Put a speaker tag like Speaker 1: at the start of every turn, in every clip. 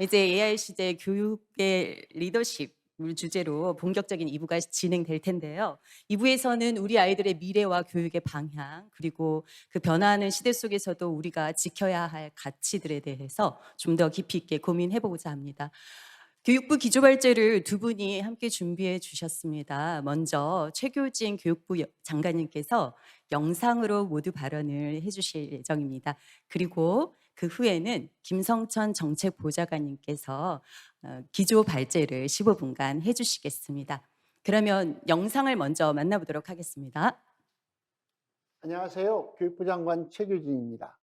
Speaker 1: 이제 AI 시대 교육의 리더십을 주제로 본격적인 2부가 진행될 텐데요. 2부에서는 우리 아이들의 미래와 교육의 방향, 그리고 그 변화하는 시대 속에서도 우리가 지켜야 할 가치들에 대해서 좀 더 깊이 있게 고민해 보고자 합니다. 교육부 기조발제를 두 분이 함께 준비해 주셨습니다. 먼저 최교진 교육부 장관님께서 영상으로 모두 발언을 해 주실 예정입니다. 그리고 그 후에는 김성천 정책보좌관님께서 기조발제를 15분간 해 주시겠습니다. 그러면 영상을 먼저 만나보도록 하겠습니다.
Speaker 2: 안녕하세요. 교육부 장관 최규진입니다.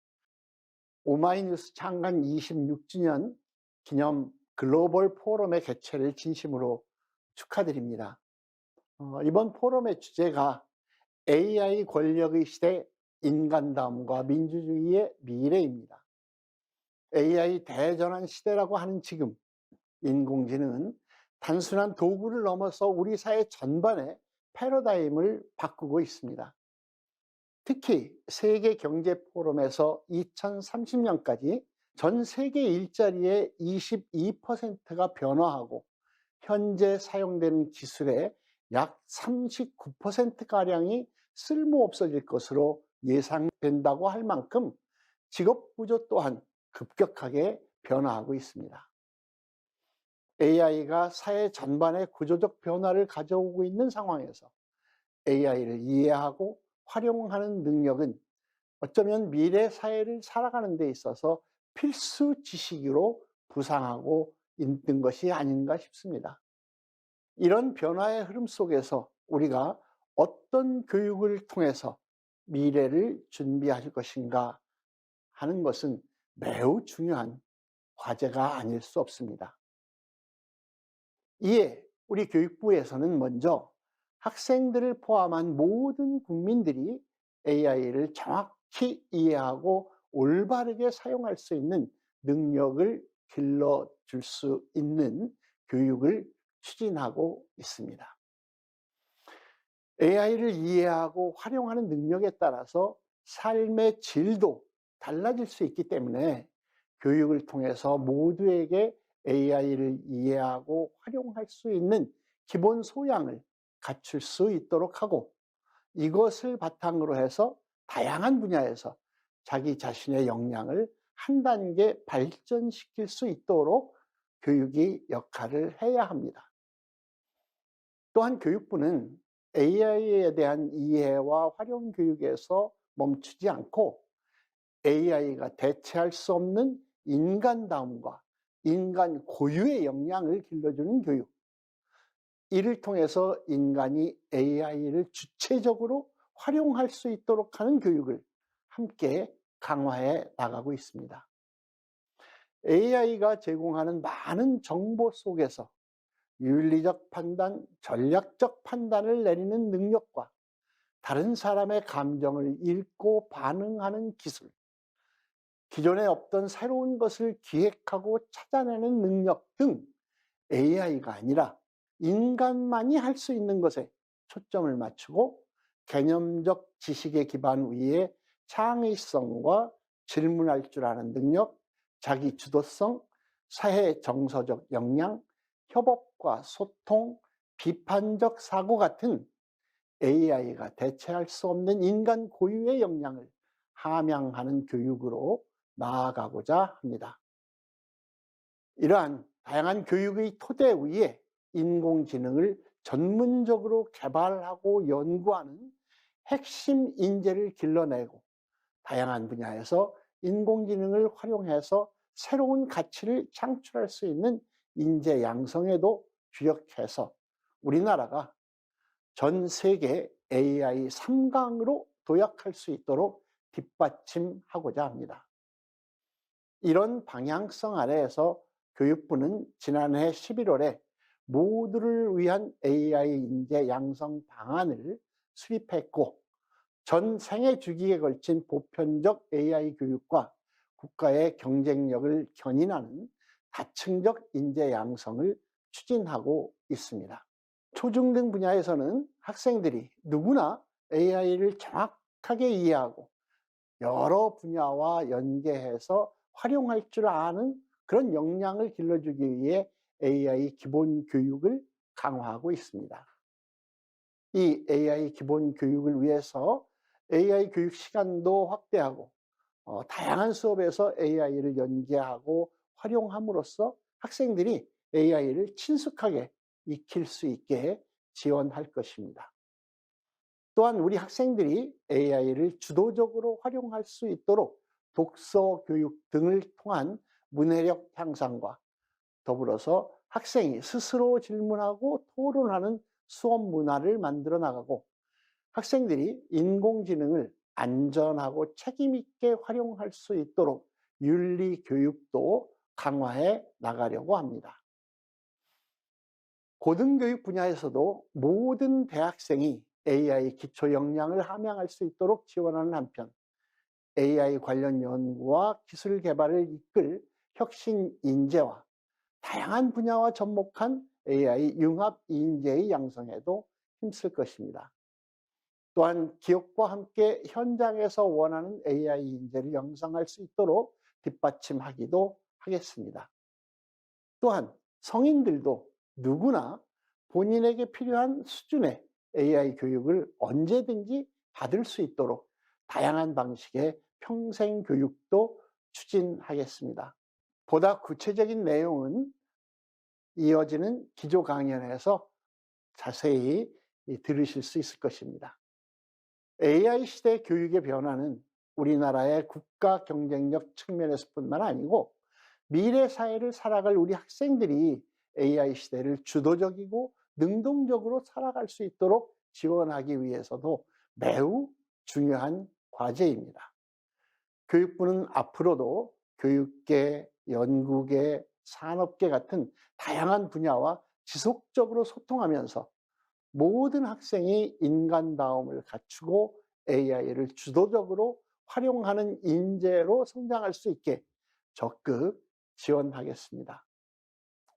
Speaker 2: 오마이뉴스 창간 26주년 기념 글로벌 포럼의 개최를 진심으로 축하드립니다. 이번 포럼의 주제가 AI 권력의 시대 인간다움과 민주주의의 미래입니다. AI 대전환 시대라고 하는 지금 인공지능은 단순한 도구를 넘어서 우리 사회 전반의 패러다임을 바꾸고 있습니다. 특히 세계 경제 포럼에서 2030년까지 전 세계 일자리의 22%가 변화하고 현재 사용되는 기술의 약 39%가량이 쓸모 없어질 것으로 예상된다고 할 만큼 직업 구조 또한 급격하게 변화하고 있습니다. AI가 사회 전반의 구조적 변화를 가져오고 있는 상황에서 AI를 이해하고 활용하는 능력은 어쩌면 미래 사회를 살아가는 데 있어서 필수 지식으로 부상하고 있는 것이 아닌가 싶습니다. 이런 변화의 흐름 속에서 우리가 어떤 교육을 통해서 미래를 준비할 것인가 하는 것은 매우 중요한 과제가 아닐 수 없습니다. 이에 우리 교육부에서는 먼저 학생들을 포함한 모든 국민들이 AI를 정확히 이해하고 올바르게 사용할 수 있는 능력을 길러줄 수 있는 교육을 추진하고 있습니다. AI를 이해하고 활용하는 능력에 따라서 삶의 질도 달라질 수 있기 때문에 교육을 통해서 모두에게 AI를 이해하고 활용할 수 있는 기본 소양을 갖출 수 있도록 하고, 이것을 바탕으로 해서 다양한 분야에서 자기 자신의 역량을 한 단계 발전시킬 수 있도록 교육이 역할을 해야 합니다. 또한 교육부는 AI에 대한 이해와 활용 교육에서 멈추지 않고 AI가 대체할 수 없는 인간다움과 인간 고유의 역량을 길러주는 교육, 이를 통해서 인간이 AI를 주체적으로 활용할 수 있도록 하는 교육을 함께 강화해 나가고 있습니다. AI가 제공하는 많은 정보 속에서 윤리적 판단, 전략적 판단을 내리는 능력과 다른 사람의 감정을 읽고 반응하는 기술, 기존에 없던 새로운 것을 기획하고 찾아내는 능력 등 AI가 아니라 인간만이 할 수 있는 것에 초점을 맞추고 개념적 지식의 기반 위에 창의성과 질문할 줄 아는 능력, 자기 주도성, 사회 정서적 역량, 협업과 소통, 비판적 사고 같은 AI가 대체할 수 없는 인간 고유의 역량을 함양하는 교육으로 나아가고자 합니다. 이러한 다양한 교육의 토대 위에 인공지능을 전문적으로 개발하고 연구하는 핵심 인재를 길러내고 다양한 분야에서 인공지능을 활용해서 새로운 가치를 창출할 수 있는 인재 양성에도 주력해서 우리나라가 전 세계 AI 3강으로 도약할 수 있도록 뒷받침하고자 합니다. 이런 방향성 아래에서 교육부는 지난해 11월에 모두를 위한 AI 인재 양성 방안을 수립했고, 전 생애 주기에 걸친 보편적 AI 교육과 국가의 경쟁력을 견인하는 다층적 인재 양성을 추진하고 있습니다. 초중등 분야에서는 학생들이 누구나 AI를 정확하게 이해하고 여러 분야와 연계해서 활용할 줄 아는 그런 역량을 길러주기 위해 AI 기본 교육을 강화하고 있습니다. 이 AI 기본 교육을 위해서 AI 교육 시간도 확대하고 다양한 수업에서 AI를 연계하고 활용함으로써 학생들이 AI를 친숙하게 익힐 수 있게 지원할 것입니다. 또한 우리 학생들이 AI를 주도적으로 활용할 수 있도록 독서 교육 등을 통한 문해력 향상과 더불어서 학생이 스스로 질문하고 토론하는 수업 문화를 만들어 나가고 학생들이 인공지능을 안전하고 책임 있게 활용할 수 있도록 윤리 교육도 강화해 나가려고 합니다. 고등교육 분야에서도 모든 대학생이 AI 기초 역량을 함양할 수 있도록 지원하는 한편 AI 관련 연구와 기술 개발을 이끌 혁신 인재와 다양한 분야와 접목한 AI 융합 인재의 양성에도 힘쓸 것입니다. 또한 기업과 함께 현장에서 원하는 AI 인재를 양성할 수 있도록 뒷받침하기도 하겠습니다. 또한 성인들도 누구나 본인에게 필요한 수준의 AI 교육을 언제든지 받을 수 있도록 다양한 방식의 평생 교육도 추진하겠습니다. 보다 구체적인 내용은 이어지는 기조 강연에서 자세히 들으실 수 있을 것입니다. AI 시대 교육의 변화는 우리나라의 국가 경쟁력 측면에서뿐만 아니고 미래 사회를 살아갈 우리 학생들이 AI 시대를 주도적이고 능동적으로 살아갈 수 있도록 지원하기 위해서도 매우 중요한 과제입니다. 교육부는 앞으로도 교육계, 연구계, 산업계 같은 다양한 분야와 지속적으로 소통하면서 모든 학생이 인간다움을 갖추고 AI를 주도적으로 활용하는 인재로 성장할 수 있게 적극 지원하겠습니다.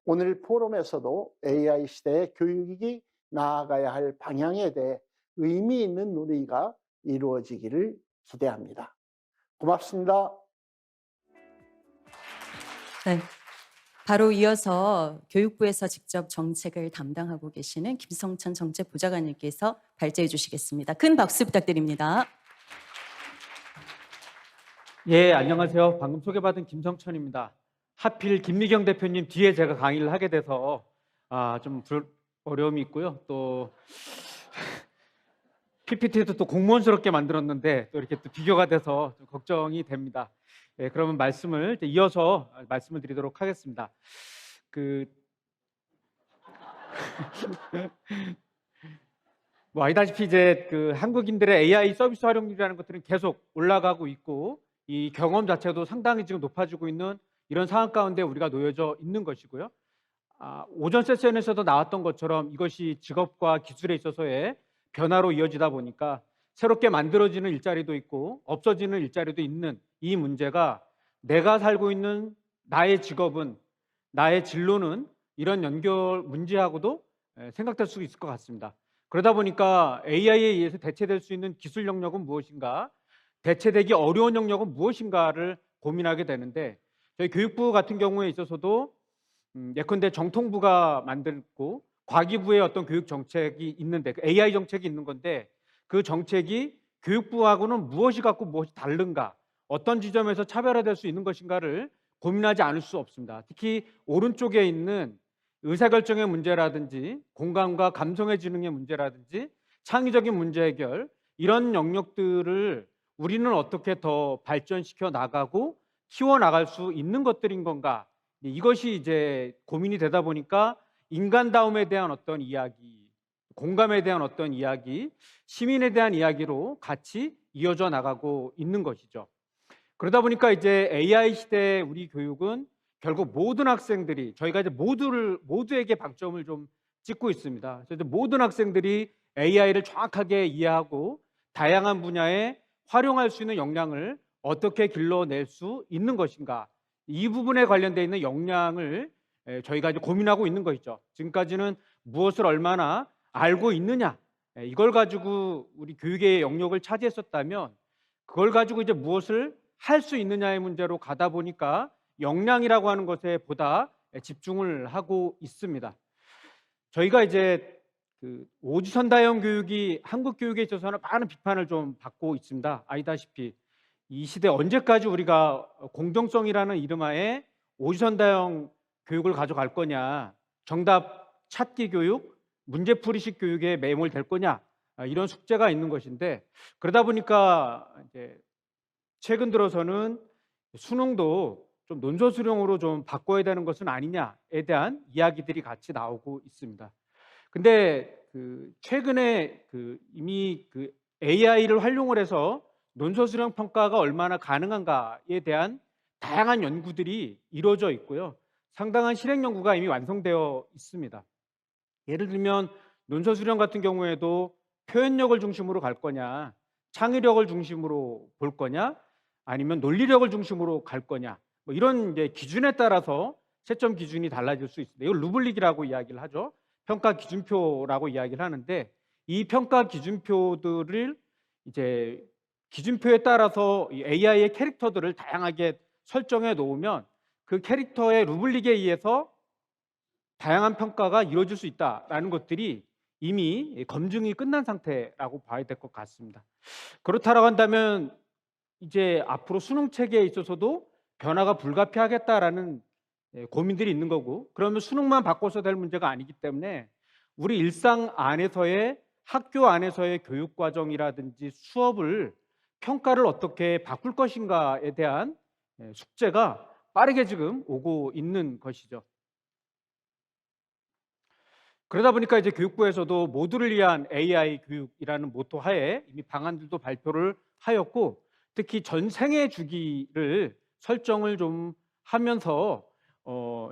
Speaker 2: 오늘 포럼에서도 AI 시대의 교육이 나아가야 할 방향에 대해 의미 있는 논의가 이루어지기를 기대합니다. 고맙습니다.
Speaker 1: 네. 바로 이어서 교육부에서 직접 정책을 담당하고 계시는 김성천 정책보좌관님께서 발제해 주시겠습니다. 큰 박수 부탁드립니다.
Speaker 3: 예, 안녕하세요. 방금 소개받은 김성천입니다. 하필 김미경 대표님 뒤에 제가 강의를 하게 돼서 좀 어려움이 있고요. 또 PPT도 또 공무원스럽게 만들었는데 또 이렇게 또 비교가 돼서 좀 걱정이 됩니다. 예, 그러면 말씀을 이어서 말씀을 드리도록 하겠습니다. 뭐 아시다시피 이제 한국인들의 AI 서비스 활용률이라는 것들은 계속 올라가고 있고 이 경험 자체도 상당히 지금 높아지고 있는 이런 상황 가운데 우리가 놓여져 있는 것이고요. 오전 세션에서도 나왔던 것처럼 이것이 직업과 기술에 있어서의 변화로 이어지다 보니까 새롭게 만들어지는 일자리도 있고 없어지는 일자리도 있는 이 문제가 내가 살고 있는 나의 직업은 나의 진로는 이런 연결 문제하고도 생각될 수 있을 것 같습니다. 그러다 보니까 AI에 의해서 대체될 수 있는 기술 영역은 무엇인가, 대체되기 어려운 영역은 무엇인가를 고민하게 되는데 저희 교육부 같은 경우에 있어서도 예컨대 정통부가 만들고 과기부의 어떤 교육 정책이 있는데 AI 정책이 있는 건데 그 정책이 교육부하고는 무엇이 같고 무엇이 다른가, 어떤 지점에서 차별화될 수 있는 것인가를 고민하지 않을 수 없습니다. 특히 오른쪽에 있는 의사결정의 문제라든지 공감과 감성의 지능의 문제라든지 창의적인 문제 해결, 이런 영역들을 우리는 어떻게 더 발전시켜 나가고 키워나갈 수 있는 것들인 건가, 이것이 이제 고민이 되다 보니까 인간다움에 대한 어떤 이야기, 공감에 대한 어떤 이야기, 시민에 대한 이야기로 같이 이어져 나가고 있는 것이죠. 그러다 보니까 이제 AI 시대의 우리 교육은 결국 모든 학생들이, 저희가 이제 모두에게 방점을 좀 찍고 있습니다. 그래서 모든 학생들이 AI를 정확하게 이해하고 다양한 분야에 활용할 수 있는 역량을 어떻게 길러낼 수 있는 것인가, 이 부분에 관련되어 있는 역량을 저희가 이제 고민하고 있는 것이죠. 지금까지는 무엇을 얼마나 알고 있느냐, 이걸 가지고 우리 교육의 영역을 차지했었다면 그걸 가지고 이제 무엇을 할 수 있느냐의 문제로 가다 보니까 역량이라고 하는 것에 보다 집중을 하고 있습니다. 저희가 이제 그 오지선다형 교육이 한국 교육에 있어서는 많은 비판을 좀 받고 있습니다. 아시다시피 이 시대 언제까지 우리가 공정성이라는 이름하에 오지선다형 교육을 가져갈 거냐, 정답 찾기 교육, 문제풀이식 교육에 매몰될 거냐, 이런 숙제가 있는 것인데, 그러다 보니까 이제 최근 들어서는 수능도 좀 논술 수령으로 좀 바꿔야 되는 것은 아니냐에 대한 이야기들이 같이 나오고 있습니다. 근데 최근에 이미 AI를 활용을 해서 논술 수령 평가가 얼마나 가능한가에 대한 다양한 연구들이 이루어져 있고요. 상당한 실행 연구가 이미 완성되어 있습니다. 예를 들면 논술 수령 같은 경우에도 표현력을 중심으로 갈 거냐, 창의력을 중심으로 볼 거냐, 아니면 논리력을 중심으로 갈 거냐, 뭐 이런 이제 기준에 따라서 채점 기준이 달라질 수 있습니다. 이걸 루블릭이라고 이야기를 하죠. 평가 기준표라고 이야기를 하는데, 이 평가 기준표들을 이제 기준표에 따라서 이 AI의 캐릭터들을 다양하게 설정해 놓으면 그 캐릭터의 루블릭에 의해서 다양한 평가가 이루어질 수 있다라는 것들이 이미 검증이 끝난 상태라고 봐야 될 것 같습니다. 그렇다고 한다면 이제 앞으로 수능 체계에 있어서도 변화가 불가피하겠다라는 고민들이 있는 거고, 그러면 수능만 바꿔서 될 문제가 아니기 때문에 우리 일상 안에서의 학교 안에서의 교육 과정이라든지 수업을 평가를 어떻게 바꿀 것인가에 대한 숙제가 빠르게 지금 오고 있는 것이죠. 그러다 보니까 이제 교육부에서도 모두를 위한 AI 교육이라는 모토 하에 이미 방안들도 발표를 하였고, 특히 전생애 주기를 설정을 좀 하면서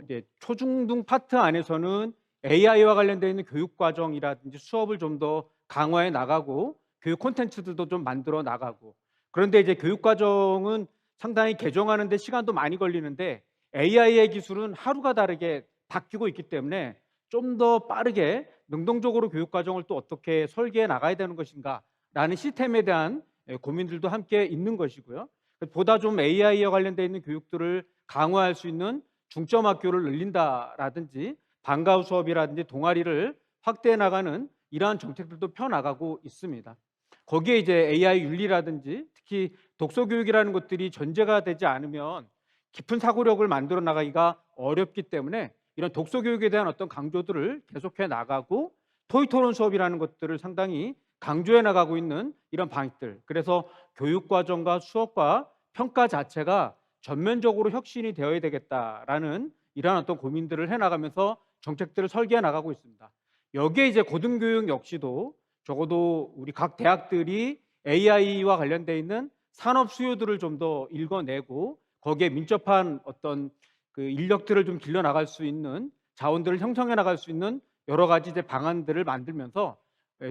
Speaker 3: 이제 초중등 파트 안에서는 AI와 관련되어 있는 교육 과정이라든지 수업을 좀 더 강화해 나가고 교육 콘텐츠들도 좀 만들어 나가고, 그런데 이제 교육 과정은 상당히 개정하는 데 시간도 많이 걸리는데 AI의 기술은 하루가 다르게 바뀌고 있기 때문에 좀 더 빠르게 능동적으로 교육 과정을 또 어떻게 설계해 나가야 되는 것인가라는 시스템에 대한 고민들도 함께 있는 것이고요. 보다 좀 AI와 관련되어 있는 교육들을 강화할 수 있는 중점 학교를 늘린다라든지 방과후 수업이라든지 동아리를 확대해 나가는 이러한 정책들도 펴나가고 있습니다. 거기에 이제 AI 윤리라든지 특히 독서 교육이라는 것들이 전제가 되지 않으면 깊은 사고력을 만들어 나가기가 어렵기 때문에 이런 독서 교육에 대한 어떤 강조들을 계속해 나가고, 토익 토론 수업이라는 것들을 상당히 강조해 나가고 있는 이런 방식들, 그래서 교육 과정과 수업과 평가 자체가 전면적으로 혁신이 되어야 되겠다라는 이러한 어떤 고민들을 해 나가면서 정책들을 설계해 나가고 있습니다. 여기에 이제 고등교육 역시도 적어도 우리 각 대학들이 AI와 관련되어 있는 산업 수요들을 좀 더 읽어내고 거기에 민첩한 어떤 인력들을 좀 길러 나갈 수 있는 자원들을 형성해 나갈 수 있는 여러 가지 이제 방안들을 만들면서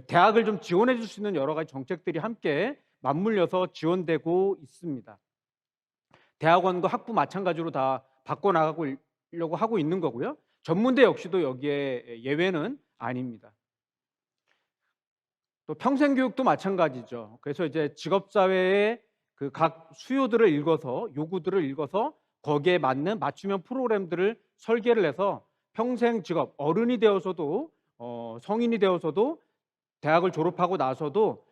Speaker 3: 대학을 좀 지원해 줄 수 있는 여러 가지 정책들이 함께 맞물려서 지원되고 있습니다. 대학원과 학부 마찬가지로 다 바꿔 나가려고 하고 있는 거고요. 전문대 역시도 여기에 예외는 아닙니다. 또 평생교육도 마찬가지죠. 그래서 이제 직업사회의 각 수요들을 읽어서, 요구들을 읽어서 거기에 맞는 맞춤형 프로그램들을 설계를 해서 평생 직업, 어른이 되어서도 성인이 되어서도 대학을 졸업하고 나서도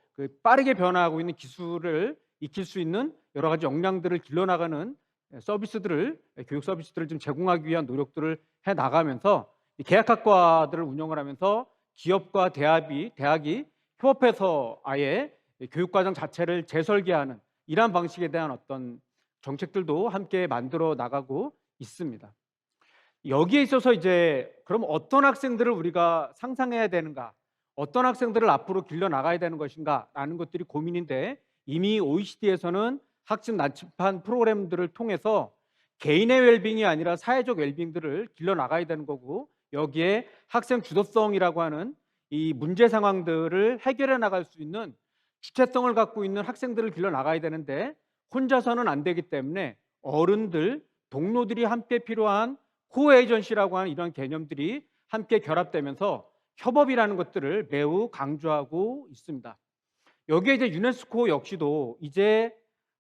Speaker 3: 빠르게 변화하고 있는 기술을 익힐 수 있는 여러 가지 역량들을 길러나가는 서비스들을, 교육 서비스들을 좀 제공하기 위한 노력들을 해 나가면서 계약학과들을 운영을 하면서 기업과 대학이 협업해서 아예 교육과정 자체를 재설계하는 이러한 방식에 대한 어떤 정책들도 함께 만들어 나가고 있습니다. 여기에 있어서 이제 그럼 어떤 학생들을 우리가 상상해야 되는가, 어떤 학생들을 앞으로 길러 나가야 되는 것인가라는 것들이 고민인데, 이미 OECD에서는 학습 난치판 프로그램들을 통해서 개인의 웰빙이 아니라 사회적 웰빙들을 길러 나가야 되는 거고, 여기에 학생 주도성이라고 하는 이 문제 상황들을 해결해 나갈 수 있는 주체성을 갖고 있는 학생들을 길러 나가야 되는데 혼자서는 안 되기 때문에 어른들, 동료들이 함께 필요한 코에이전시라고 하는 이런 개념들이 함께 결합되면서 협업이라는 것들을 매우 강조하고 있습니다. 여기에 이제 유네스코 역시도 이제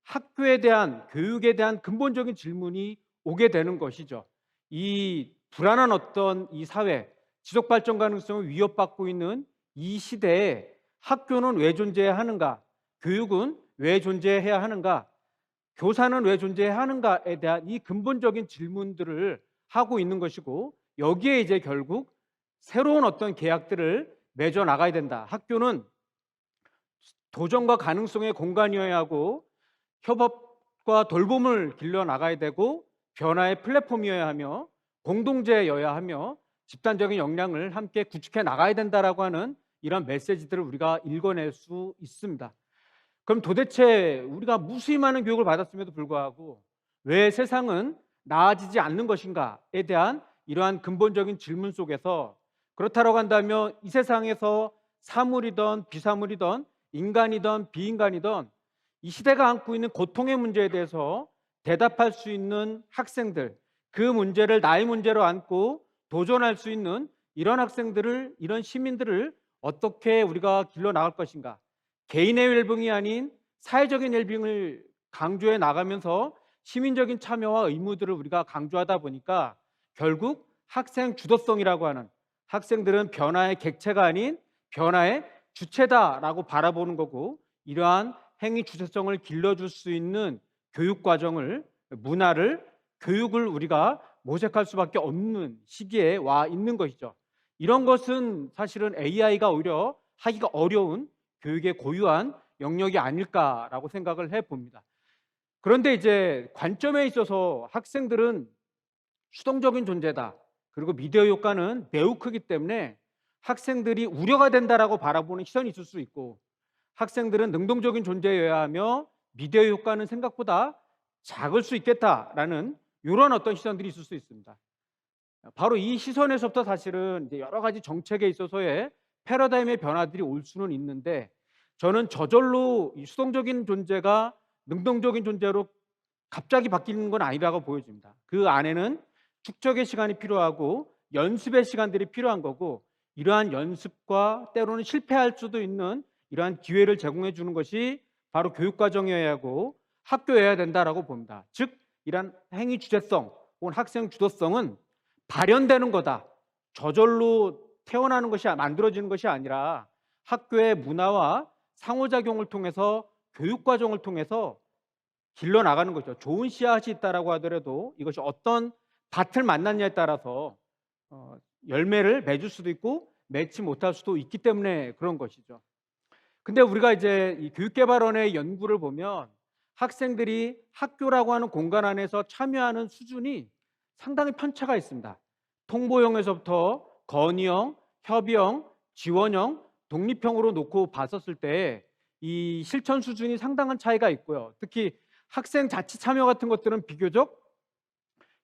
Speaker 3: 학교에 대한, 교육에 대한 근본적인 질문이 오게 되는 것이죠. 이 불안한 어떤 이 사회, 지속 발전 가능성을 위협받고 있는 이 시대에 학교는 왜 존재해야 하는가? 교육은 왜 존재해야 하는가? 교사는 왜 존재해야 하는가에 대한 이 근본적인 질문들을 하고 있는 것이고, 여기에 이제 결국 새로운 어떤 계약들을 맺어 나가야 된다. 학교는 도전과 가능성의 공간이어야 하고, 협업과 돌봄을 길러 나가야 되고, 변화의 플랫폼이어야 하며, 공동체여야 하며, 집단적인 역량을 함께 구축해 나가야 된다라고 하는 이런 메시지들을 우리가 읽어낼 수 있습니다. 그럼 도대체 우리가 무수히 많은 교육을 받았음에도 불구하고 왜 세상은 나아지지 않는 것인가에 대한 이러한 근본적인 질문 속에서, 그렇다고 한다면 이 세상에서 사물이든 비사물이든 인간이든 비인간이든 이 시대가 안고 있는 고통의 문제에 대해서 대답할 수 있는 학생들, 그 문제를 나의 문제로 안고 도전할 수 있는 이런 학생들을, 이런 시민들을 어떻게 우리가 길러 나갈 것인가? 개인의 웰빙이 아닌 사회적인 웰빙을 강조해 나가면서 시민적인 참여와 의무들을 우리가 강조하다 보니까 결국 학생 주도성이라고 하는, 학생들은 변화의 객체가 아닌 변화의 주체다라고 바라보는 거고, 이러한 행위 주체성을 길러줄 수 있는 교육 과정을, 문화를, 교육을 우리가 모색할 수밖에 없는 시기에 와 있는 것이죠. 이런 것은 사실은 AI가 오히려 하기가 어려운 교육의 고유한 영역이 아닐까라고 생각을 해봅니다. 그런데 이제 관점에 있어서 학생들은 수동적인 존재다, 그리고 미디어 효과는 매우 크기 때문에 학생들이 우려가 된다라고 바라보는 시선이 있을 수 있고, 학생들은 능동적인 존재여야 하며 미디어 효과는 생각보다 작을 수 있겠다라는 이런 어떤 시선들이 있을 수 있습니다. 바로 이 시선에서부터 사실은 이제 여러 가지 정책에 있어서의 패러다임의 변화들이 올 수는 있는데, 저는 저절로 이 수동적인 존재가 능동적인 존재로 갑자기 바뀌는 건 아니라고 보여집니다. 그 안에는 축적의 시간이 필요하고 연습의 시간들이 필요한 거고, 이러한 연습과 때로는 실패할 수도 있는 이러한 기회를 제공해 주는 것이 바로 교육과정이어야 하고 학교여야 된다라고 봅니다. 즉 이러한 행위 주체성 혹은 학생 주도성은 발현되는 거다, 저절로 태어나는 것이, 만들어지는 것이 아니라 학교의 문화와 상호작용을 통해서, 교육과정을 통해서 길러 나가는 거죠. 좋은 씨앗이 있다라고 하더라도 이것이 어떤 밭을 만났냐에 따라서 열매를 맺을 수도 있고 맺지 못할 수도 있기 때문에 그런 것이죠. 근데 우리가 이제 이 교육개발원의 연구를 보면 학생들이 학교라고 하는 공간 안에서 참여하는 수준이 상당히 편차가 있습니다. 통보형에서부터 건의형, 협의형, 지원형, 독립형으로 놓고 봤었을 때 이 실천 수준이 상당한 차이가 있고요. 특히 학생 자치 참여 같은 것들은 비교적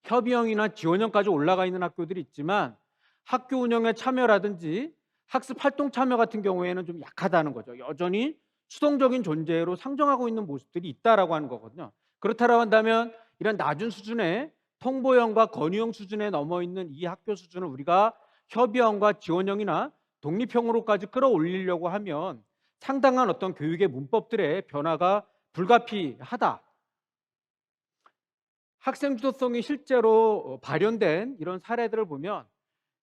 Speaker 3: 협의형이나 지원형까지 올라가 있는 학교들이 있지만, 학교 운영에 참여라든지 학습 활동 참여 같은 경우에는 좀 약하다는 거죠. 여전히 수동적인 존재로 상정하고 있는 모습들이 있다라고 하는 거거든요. 그렇다고 한다면 이런 낮은 수준의 통보형과 건의형 수준에 넘어 있는 이 학교 수준을 우리가 협의형과 지원형이나 독립형으로까지 끌어올리려고 하면 상당한 어떤 교육의 문법들의 변화가 불가피하다. 학생 주도성이 실제로 발현된 이런 사례들을 보면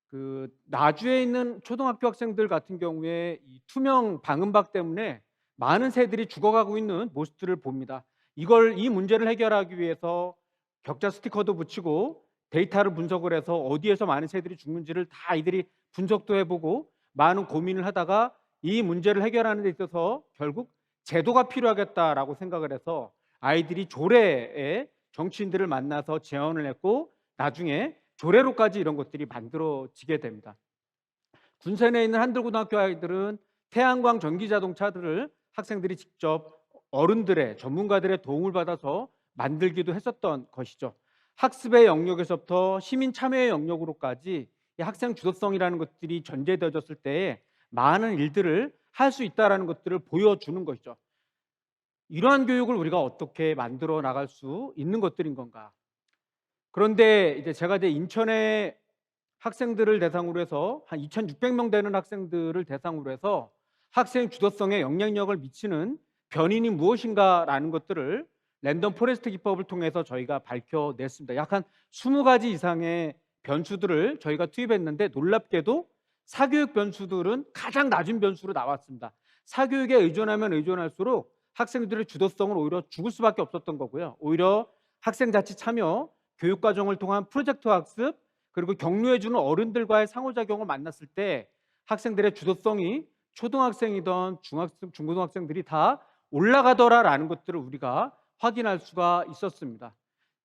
Speaker 3: 그 나주에 있는 초등학교 학생들 같은 경우에 이 투명 방음박 때문에 많은 새들이 죽어가고 있는 모습들을 봅니다. 이 문제를 해결하기 위해서 격자 스티커도 붙이고 데이터를 분석을 해서 어디에서 많은 새들이 죽는지를 다 이들이 분석도 해보고 많은 고민을 하다가 이 문제를 해결하는 데 있어서 결국 제도가 필요하겠다라고 생각을 해서 아이들이 조례에 정치인들을 만나서 제안을 했고, 나중에 조례로까지 이런 것들이 만들어지게 됩니다. 군산에 있는 한들고등학교 아이들은 태양광 전기 자동차들을 학생들이 직접 어른들의, 전문가들의 도움을 받아서 만들기도 했었던 것이죠. 학습의 영역에서부터 시민 참여의 영역으로까지 이 학생 주도성이라는 것들이 전제되어졌을 때에 많은 일들을 할 수 있다는 것들을 보여주는 것이죠. 이러한 교육을 우리가 어떻게 만들어 나갈 수 있는 것들인 건가? 그런데 이제 제가 이제 인천의 학생들을 대상으로 해서 한 2,600명 되는 학생들을 대상으로 해서 학생 주도성에 영향력을 미치는 변인이 무엇인가라는 것들을 랜덤 포레스트 기법을 통해서 저희가 밝혀냈습니다. 약 한 20가지 이상의 변수들을 저희가 투입했는데 놀랍게도 사교육 변수들은 가장 낮은 변수로 나왔습니다. 사교육에 의존하면 의존할수록 학생들의 주도성을 오히려 죽을 수밖에 없었던 거고요. 오히려 학생 자치 참여, 교육 과정을 통한 프로젝트 학습, 그리고 격려해주는 어른들과의 상호작용을 만났을 때 학생들의 주도성이 초등학생이던 중학생, 중고등학생들이 다 올라가더라라는 것들을 우리가 확인할 수가 있었습니다.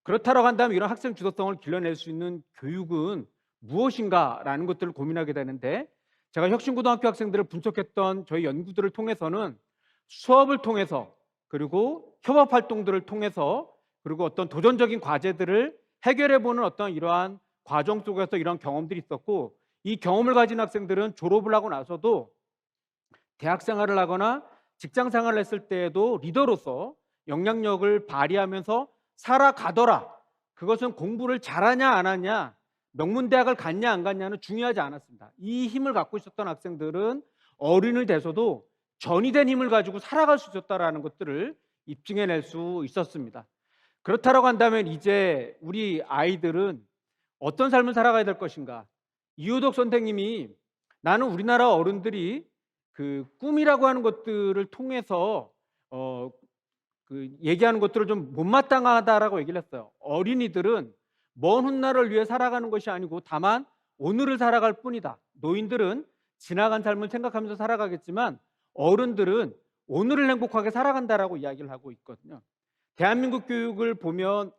Speaker 3: 그렇다고 한다면 이런 학생 주도성을 길러낼 수 있는 교육은 무엇인가라는 것들을 고민하게 되는데, 제가 혁신고등학교 학생들을 분석했던 저희 연구들을 통해서는 수업을 통해서, 그리고 협업 활동들을 통해서, 그리고 어떤 도전적인 과제들을 해결해보는 어떤 이러한 과정 속에서 이런 경험들이 있었고, 이 경험을 가진 학생들은 졸업을 하고 나서도 대학 생활을 하거나 직장 생활을 했을 때에도 리더로서 영향력을 발휘하면서 살아가더라. 그것은 공부를 잘하냐 안 하냐, 명문대학을 갔냐 안 갔냐는 중요하지 않았습니다. 이 힘을 갖고 있었던 학생들은 어른이 돼서도 전이 된 힘을 가지고 살아갈 수 있었다라는 것들을 입증해낼 수 있었습니다. 그렇다고 한다면 이제 우리 아이들은 어떤 삶을 살아가야 될 것인가? 이효덕 선생님이 나는 우리나라 어른들이 그 꿈이라고 하는 것들을 통해서 얘기하는 것들을 좀 못마땅하다라고 얘기를 했어요. 어린이들은 먼 훗날을 위해 살아가는 것이 아니고 다만 오늘을 살아갈 뿐이다. 노인들은 지나간 삶을 생각하면서 살아가겠지만 어른들은 오늘을 행복하게 살아간다라고 이야기를 하고 있거든요. 대한민국 교육을 보면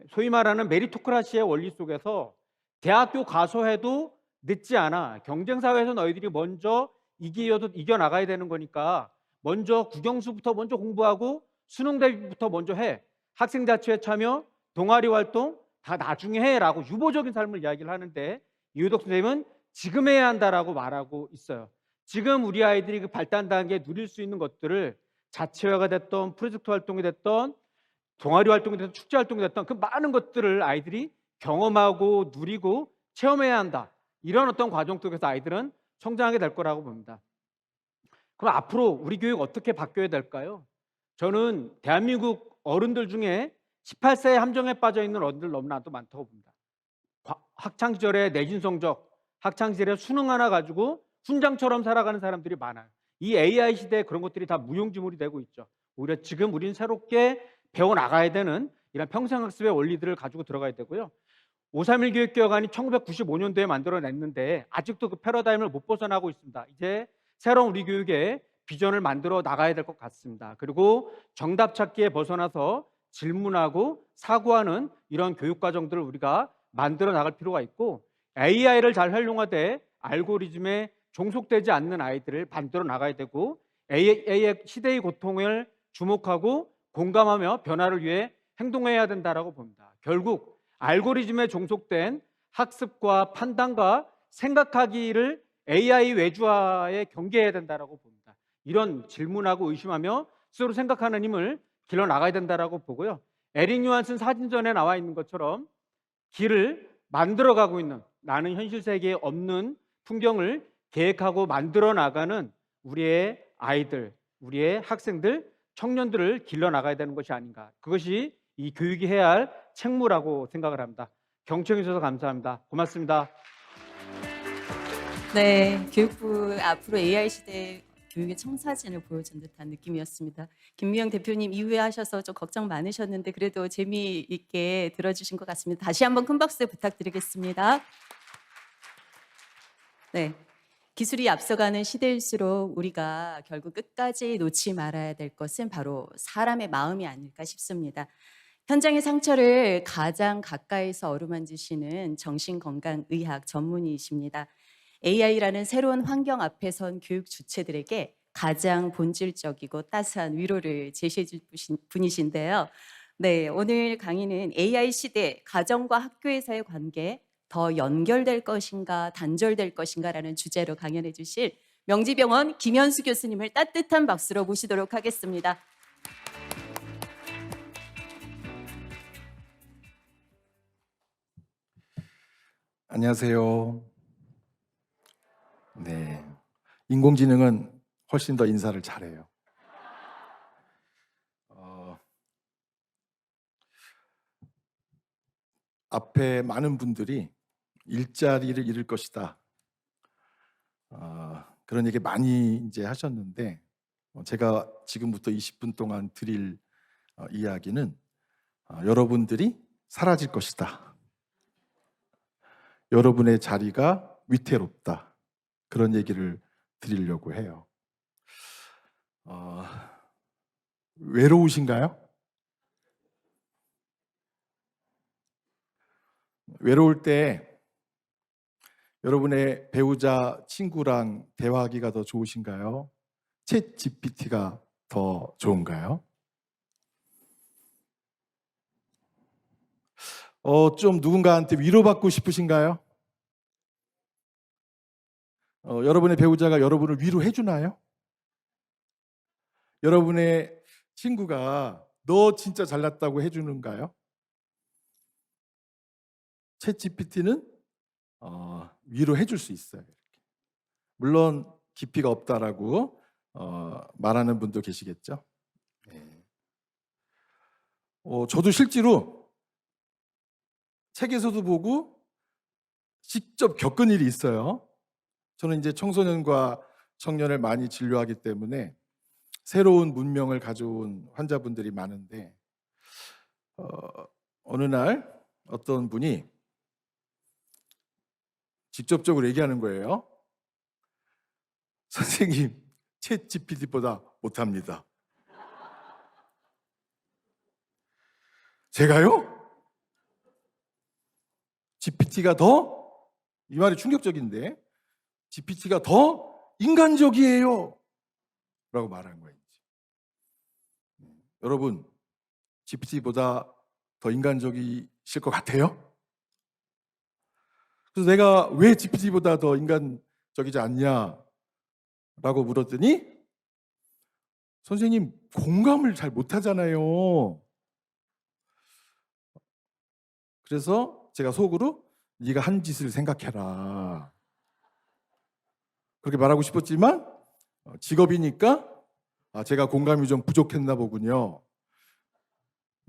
Speaker 3: 소위 말하는 메리토크라시의 원리 속에서 대학교 가서 해도 늦지 않아. 경쟁사회에서 너희들이 먼저 이겨나가야 되는 거니까 먼저 국영수부터 먼저 공부하고 수능 대비부터 먼저 해. 학생 자치회 참여, 동아리 활동 다 나중에 해라고 유보적인 삶을 이야기를 하는데, 이효덕 선생님은 지금 해야 한다라고 말하고 있어요. 지금 우리 아이들이 그 발달 단계에 누릴 수 있는 것들을 자치회가 됐던 프로젝트 활동이 됐던 동아리 활동이 됐던 축제 활동이 됐던 그 많은 것들을 아이들이 경험하고 누리고 체험해야 한다. 이런 어떤 과정 속에서 아이들은 성장하게 될 거라고 봅니다. 그럼 앞으로 우리 교육 어떻게 바뀌어야 될까요? 저는 대한민국 어른들 중에 18세에 함정에 빠져 있는 어른들 너무나도 많다고 봅니다. 학창 시절에 내신 성적, 학창 시절에 수능 하나 가지고 훈장처럼 살아가는 사람들이 많아요. 이 AI 시대에 그런 것들이 다 무용지물이 되고 있죠. 오히려 지금 우리는 새롭게 배워나가야 되는 이런 평생학습의 원리들을 가지고 들어가야 되고요. 531 교육개혁안이 1995년도에 만들어냈는데 아직도 그 패러다임을 못 벗어나고 있습니다. 이제 새로운 우리 교육의 비전을 만들어 나가야 될 것 같습니다. 그리고 정답 찾기에 벗어나서 질문하고 사고하는 이런 교육 과정들을 우리가 만들어 나갈 필요가 있고, AI를 잘 활용하되 알고리즘에 종속되지 않는 아이들을 만들어 나가야 되고, AI의 시대의 고통을 주목하고 공감하며 변화를 위해 행동해야 된다라고 봅니다. 결국 알고리즘에 종속된 학습과 판단과 생각하기를 AI 외주화에 경계해야 된다라고 봅니다. 이런 질문하고 의심하며 스스로 생각하는 힘을 길러 나가야 된다라고 보고요. 에릭 요한슨 사진전에 나와 있는 것처럼 길을 만들어가고 있는, 나는 현실 세계에 없는 풍경을 계획하고 만들어 나가는 우리의 아이들, 우리의 학생들, 청년들을 길러 나가야 되는 것이 아닌가. 그것이 이 교육이 해야 할 책무라고 생각을 합니다. 경청해 주셔서 감사합니다. 고맙습니다.
Speaker 1: 네, 교육부 앞으로 AI 시대 교육의 청사진을 보여준 듯한 느낌이었습니다. 김미영 대표님 이후에 하셔서 좀 걱정 많으셨는데 그래도 재미있게 들어주신 것 같습니다. 다시 한번 큰 박수 부탁드리겠습니다. 네, 기술이 앞서가는 시대일수록 우리가 결국 끝까지 놓지 말아야 될 것은 바로 사람의 마음이 아닐까 싶습니다. 현장의 상처를 가장 가까이서 어루만지시는 정신건강의학 전문의이십니다. AI라는 새로운 환경 앞에 선 교육 주체들에게 가장 본질적이고 따스한 위로를 제시해 줄 분이신데요. 네, 오늘 강의는 AI 시대 가정과 학교에서의 관계 더 연결될 것인가 단절될 것인가라는 주제로 강연해 주실 명지병원 김현수 교수님을 따뜻한 박수로 모시도록 하겠습니다.
Speaker 4: 안녕하세요. 네, 인공지능은 훨씬 더 인사를 잘해요. 앞에 많은 분들이 일자리를 잃을 것이다. 그런 얘기 많이 이제 하셨는데 제가 지금부터 20분 동안 드릴 이야기는 여러분들이 사라질 것이다. 여러분의 자리가 위태롭다. 그런 얘기를 드리려고 해요. 외로우신가요? 외로울 때 여러분의 배우자, 친구랑 대화하기가 더 좋으신가요? 챗 GPT가 더 좋은가요? 좀 누군가한테 위로받고 싶으신가요? 여러분의 배우자가 여러분을 위로해 주나요? 여러분의 친구가 너 진짜 잘났다고 해주는가요? 챗 GPT는 위로해 줄 수 있어요. 물론 깊이가 없다라고 말하는 분도 계시겠죠. 네. 저도 실제로 책에서도 보고 직접 겪은 일이 있어요. 저는 이제 청소년과 청년을 많이 진료하기 때문에 새로운 문명을 가져온 환자분들이 많은데 어느 날 어떤 분이 직접적으로 얘기하는 거예요. 선생님, 챗 GPT보다 못합니다. 제가요? GPT가 더? 이 말이 충격적인데 GPT가 더 인간적이에요 라고 말한 거예요. 여러분, GPT보다 더 인간적이실 것 같아요? 그래서 내가 왜 GPT보다 더 인간적이지 않냐 라고 물었더니 선생님 공감을 잘 못하잖아요. 그래서 제가 속으로 네가 한 짓을 생각해라 그렇게 말하고 싶었지만 직업이니까 제가 공감이 좀 부족했나 보군요.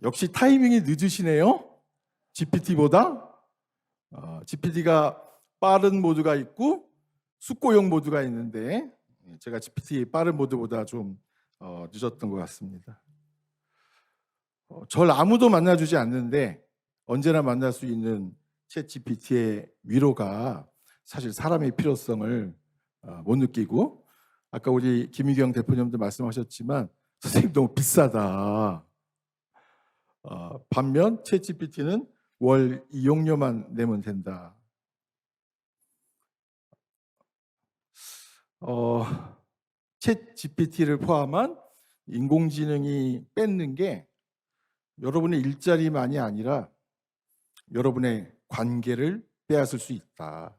Speaker 4: 역시 타이밍이 늦으시네요. GPT보다 GPT가 빠른 모드가 있고 숙고형 모드가 있는데 제가 GPT 빠른 모드보다 좀 늦었던 것 같습니다. 절 아무도 만나주지 않는데 언제나 만날 수 있는 챗 GPT의 위로가 사실 사람의 필요성을 못 느끼고 아까 우리 김희경 대표님도 말씀하셨지만 선생님 너무 비싸다. 반면 챗 GPT는 월 이용료만 내면 된다. 챗 GPT를 포함한 인공지능이 뺏는 게 여러분의 일자리만이 아니라 여러분의 관계를 빼앗을 수 있다.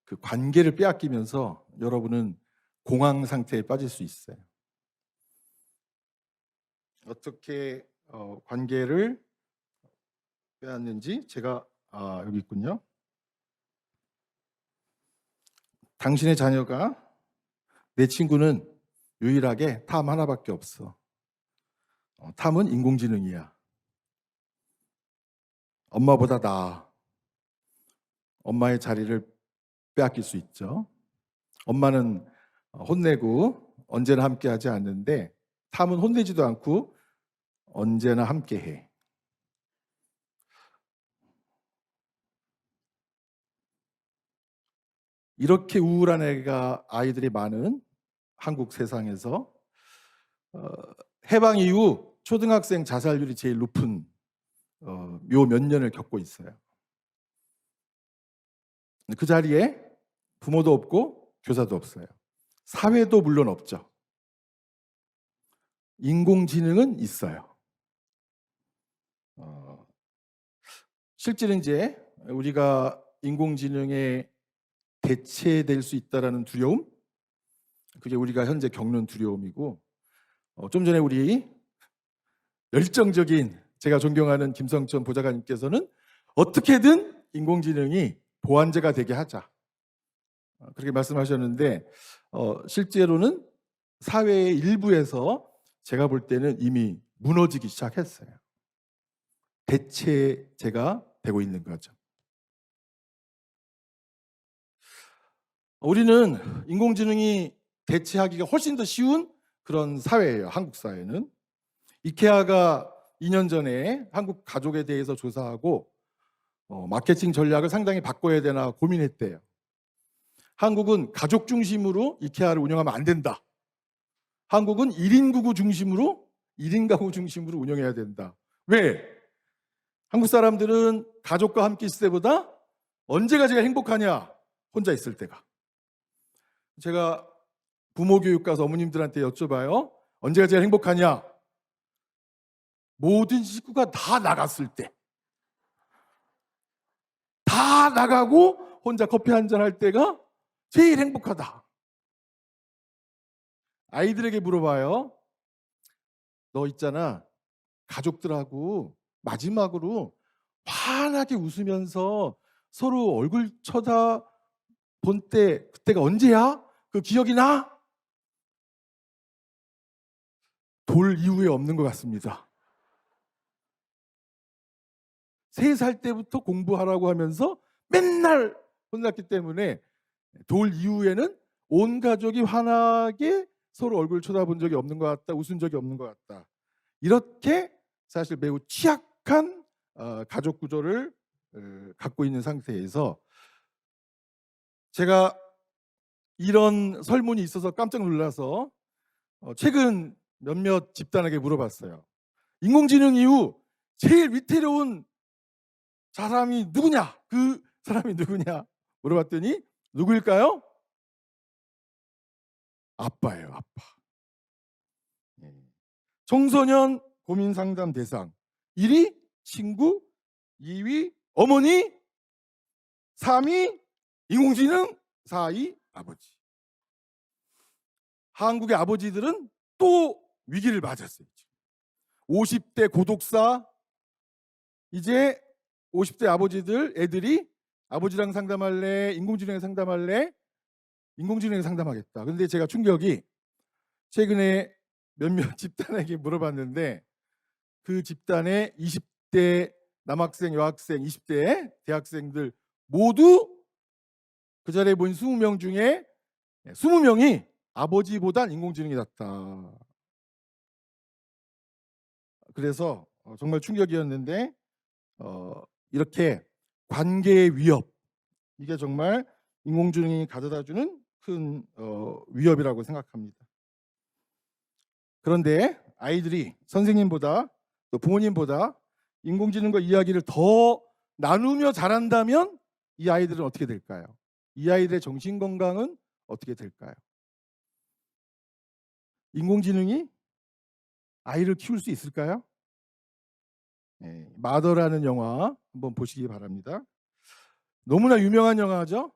Speaker 4: 그 관계를 빼앗기면서 여러분은 공황 상태에 빠질 수 있어요. 어떻게 관계를 빼앗는지 제가 여기 있군요. 당신의 자녀가 내 친구는 유일하게 탐 하나밖에 없어. 탐은 인공지능이야. 엄마보다 나아. 엄마의 자리를 빼앗길 수 있죠. 엄마는 혼내고 언제나 함께하지 않는데 탐은 혼내지도 않고 언제나 함께해. 이렇게 우울한 아이들이 많은 한국 세상에서 해방 이후 초등학생 자살률이 제일 높은 요 몇 년을 겪고 있어요. 그 자리에 부모도 없고 교사도 없어요. 사회도 물론 없죠. 인공지능은 있어요. 실제로 이제 우리가 인공지능에 대체될 수 있다라는 두려움, 그게 우리가 현재 겪는 두려움이고, 좀 전에 우리 열정적인 제가 존경하는 김성천 보좌관님께서는 어떻게든 인공지능이 보완제가 되게 하자 그렇게 말씀하셨는데 실제로는 사회의 일부에서 제가 볼 때는 이미 무너지기 시작했어요. 대체제가 되고 있는 거죠. 우리는 인공지능이 대체하기가 훨씬 더 쉬운 그런 사회예요. 한국 사회는. 이케아가 2년 전에 한국 가족에 대해서 조사하고 마케팅 전략을 상당히 바꿔야 되나 고민했대요. 한국은 가족 중심으로 이케아를 운영하면 안 된다. 한국은 1인 가구 중심으로 운영해야 된다. 왜? 한국 사람들은 가족과 함께 있을 때보다 언제가 제일 행복하냐? 혼자 있을 때가. 제가 부모 교육 가서 어머님들한테 여쭤봐요. 언제가 제일 행복하냐? 모든 식구가 다 나갔을 때. 다 나가고 혼자 커피 한잔 할 때가 제일 행복하다. 아이들에게 물어봐요. 너 있잖아. 가족들하고 마지막으로 환하게 웃으면서 서로 얼굴 쳐다본 때, 그때가 언제야? 그 기억이 나? 돌 이후에 없는 것 같습니다. 3살 때부터 공부하라고 하면서 맨날 혼났기 때문에 돌 이후에는 온 가족이 환하게 서로 얼굴 쳐다본 적이 없는 것 같다. 웃은 적이 없는 것 같다. 이렇게 사실 매우 취약한 가족 구조를 갖고 있는 상태에서 제가 이런 설문이 있어서 깜짝 놀라서 최근 몇몇 집단에게 물어봤어요. 인공지능 이후 제일 위태로운 사람이 누구냐? 그 사람이 누구냐? 물어봤더니 누구일까요? 아빠예요, 아빠. 청소년 고민 상담 대상 1위 친구, 2위 어머니, 3위 인공지능, 4위 아버지. 한국의 아버지들은 또 위기를 맞았어요. 50대 고독사, 이제 50대 아버지들, 애들이 아버지랑 상담할래, 인공지능에 상담할래, 인공지능에 상담하겠다. 근데 제가 충격이 최근에 몇몇 집단에게 물어봤는데 그 집단의 20대 남학생, 여학생, 20대 대학생들 모두 그 자리에 본 20명 중에 20명이 아버지보단 인공지능이 낫다. 그래서 정말 충격이었는데 이렇게 관계의 위협, 이게 정말 인공지능이 가져다주는 큰 위협이라고 생각합니다. 그런데 아이들이 선생님보다 또 부모님보다 인공지능과 이야기를 더 나누며 자란다면 이 아이들은 어떻게 될까요? 이 아이들의 정신건강은 어떻게 될까요? 인공지능이 아이를 키울 수 있을까요? 마더라는 영화 한번 보시기 바랍니다. 너무나 유명한 영화죠.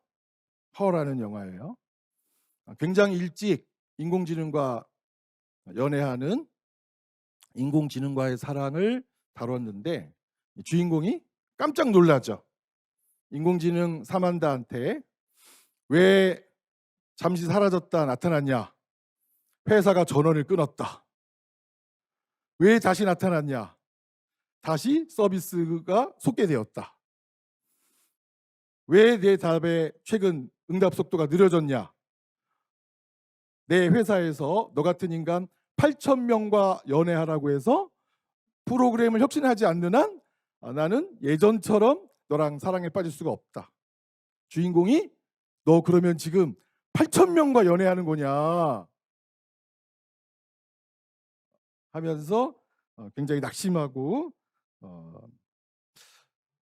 Speaker 4: 허라는 영화예요. 굉장히 일찍 인공지능과 연애하는 인공지능과의 사랑을 다뤘는데 주인공이 깜짝 놀라죠. 인공지능 사만다한테 왜 잠시 사라졌다 나타났냐? 회사가 전원을 끊었다. 왜 다시 나타났냐? 다시 서비스가 속개되었다. 왜 내 답에 최근 응답 속도가 느려졌냐? 내 회사에서 너 같은 인간 8,000명과 연애하라고 해서 프로그램을 혁신하지 않는 한 나는 예전처럼 너랑 사랑에 빠질 수가 없다. 주인공이 너 그러면 지금 8,000명과 연애하는 거냐 하면서 굉장히 낙심하고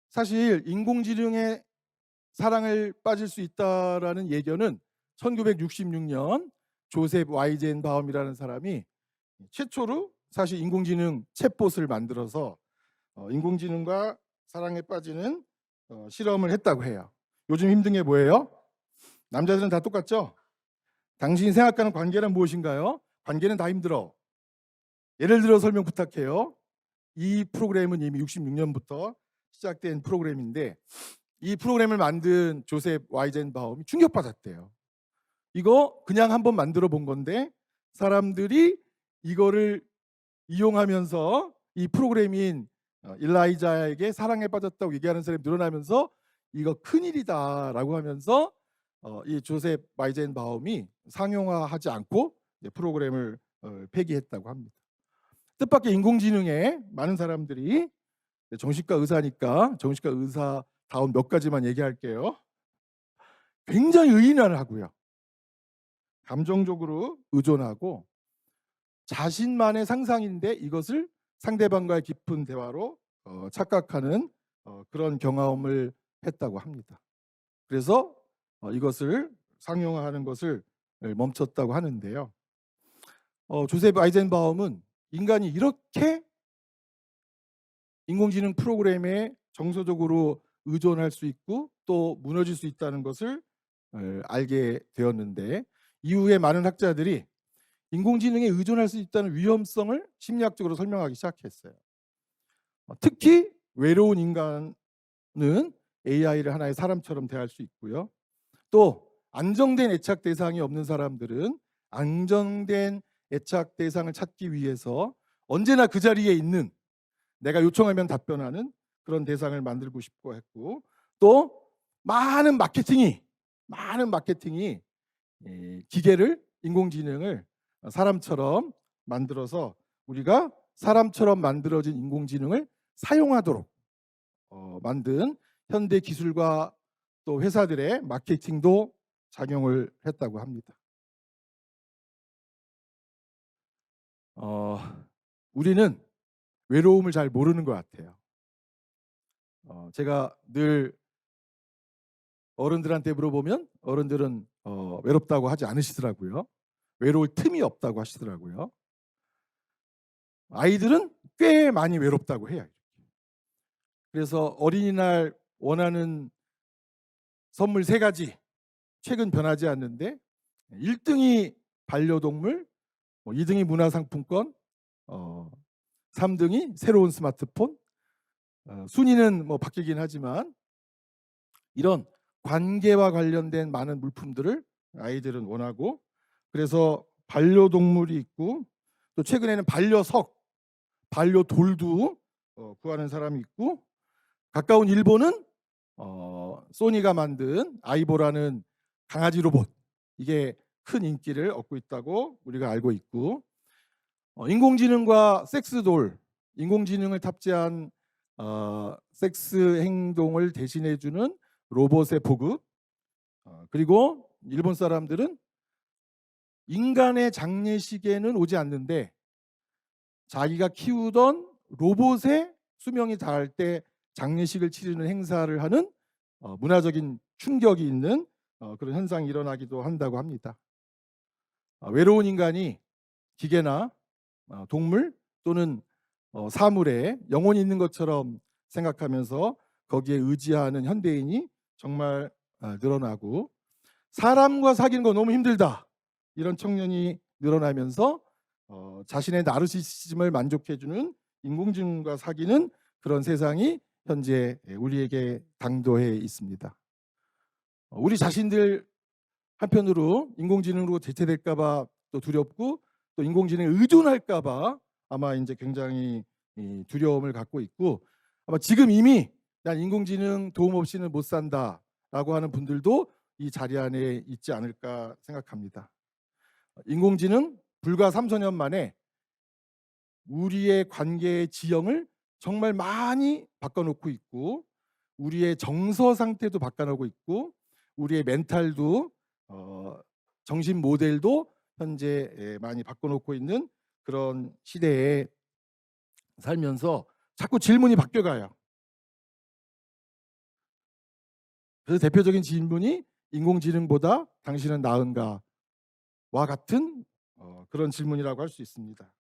Speaker 4: 사실 인공지능의 사랑을 빠질 수 있다라는 예견은 1966년 조셉 와이젠바움이라는 사람이 최초로 사실 인공지능 챗봇을 만들어서 인공지능과 사랑에 빠지는 실험을 했다고 해요. 요즘 힘든 게 뭐예요? 남자들은 다 똑같죠? 당신이 생각하는 관계란 무엇인가요? 관계는 다 힘들어. 예를 들어 설명 부탁해요. 이 프로그램은 이미 66년부터 시작된 프로그램인데 이 프로그램을 만든 조셉 와이젠바움이 충격받았대요. 이거 그냥 한번 만들어 본 건데 사람들이 이거를 이용하면서 이 프로그램인 일라이자에게 사랑에 빠졌다고 얘기하는 사람이 늘어나면서 이거 큰일이다라고 하면서 이 조셉 와이젠바움이 상용화하지 않고 프로그램을 폐기했다고 합니다. 뜻밖의 인공지능에 많은 사람들이 정신과 의사니까 정신과 의사다운 몇 가지만 얘기할게요. 굉장히 의인화를 하고요. 감정적으로 의존하고 자신만의 상상인데 이것을 상대방과의 깊은 대화로 착각하는 그런 경험을 했다고 합니다. 그래서 이것을 상용화하는 것을 멈췄다고 하는데요. 조셉 아이젠바움은 인간이 이렇게 인공지능 프로그램에 정서적으로 의존할 수 있고 또 무너질 수 있다는 것을 알게 되었는데 이후에 많은 학자들이 인공지능에 의존할 수 있다는 위험성을 심리학적으로 설명하기 시작했어요. 특히 외로운 인간은 AI를 하나의 사람처럼 대할 수 있고요. 또 안정된 애착 대상이 없는 사람들은 안정된 애착 대상을 찾기 위해서 언제나 그 자리에 있는 내가 요청하면 답변하는 그런 대상을 만들고 싶어 했고 또 많은 마케팅이 기계를 인공지능을 사람처럼 만들어서 우리가 사람처럼 만들어진 인공지능을 사용하도록 만든 현대 기술과 또 회사들의 마케팅도 작용을 했다고 합니다. 우리는 외로움을 잘 모르는 것 같아요. 제가 늘 어른들한테 물어보면 어른들은 외롭다고 하지 않으시더라고요. 외로울 틈이 없다고 하시더라고요. 아이들은 꽤 많이 외롭다고 해요. 그래서 어린이날 원하는 선물 3가지 최근 변하지 않는데 1등이 반려동물, 2등이 문화상품권, 3등이 새로운 스마트폰. 순위는 뭐 바뀌긴 하지만 이런 관계와 관련된 많은 물품들을 아이들은 원하고 그래서 반려동물이 있고 또 최근에는 반려석, 반려돌도 구하는 사람이 있고 가까운 일본은 소니가 만든 아이보라는 강아지 로봇 이게 큰 인기를 얻고 있다고 우리가 알고 있고 인공지능과 섹스돌, 인공지능을 탑재한 섹스 행동을 대신해주는 로봇의 보급 그리고 일본 사람들은 인간의 장례식에는 오지 않는데 자기가 키우던 로봇의 수명이 닿을 때 장례식을 치르는 행사를 하는 문화적인 충격이 있는 그런 현상이 일어나기도 한다고 합니다. 외로운 인간이 기계나 동물 또는 사물에 영혼이 있는 것처럼 생각하면서 거기에 의지하는 현대인이 정말 늘어나고 사람과 사귀는 거 너무 힘들다 이런 청년이 늘어나면서 자신의 나르시시즘을 만족해주는 인공지능과 사귀는 그런 세상이 현재 우리에게 당도해 있습니다. 우리 자신들 한편으로 인공지능으로 대체될까 봐 또 두렵고 또 인공지능에 의존할까 봐 아마 이제 굉장히 두려움을 갖고 있고 아마 지금 이미 난 인공지능 도움 없이는 못 산다라고 하는 분들도 이 자리 안에 있지 않을까 생각합니다. 인공지능 불과 3, 4년 만에 우리의 관계의 지형을 정말 많이 바꿔놓고 있고 우리의 정서 상태도 바꿔놓고 있고 우리의 멘탈도 정신 모델도 현재 많이 바꿔놓고 있는 그런 시대에 살면서 자꾸 질문이 바뀌어가요. 그래서 대표적인 질문이 인공지능보다 당신은 나은가와 같은 그런 질문이라고 할 수 있습니다.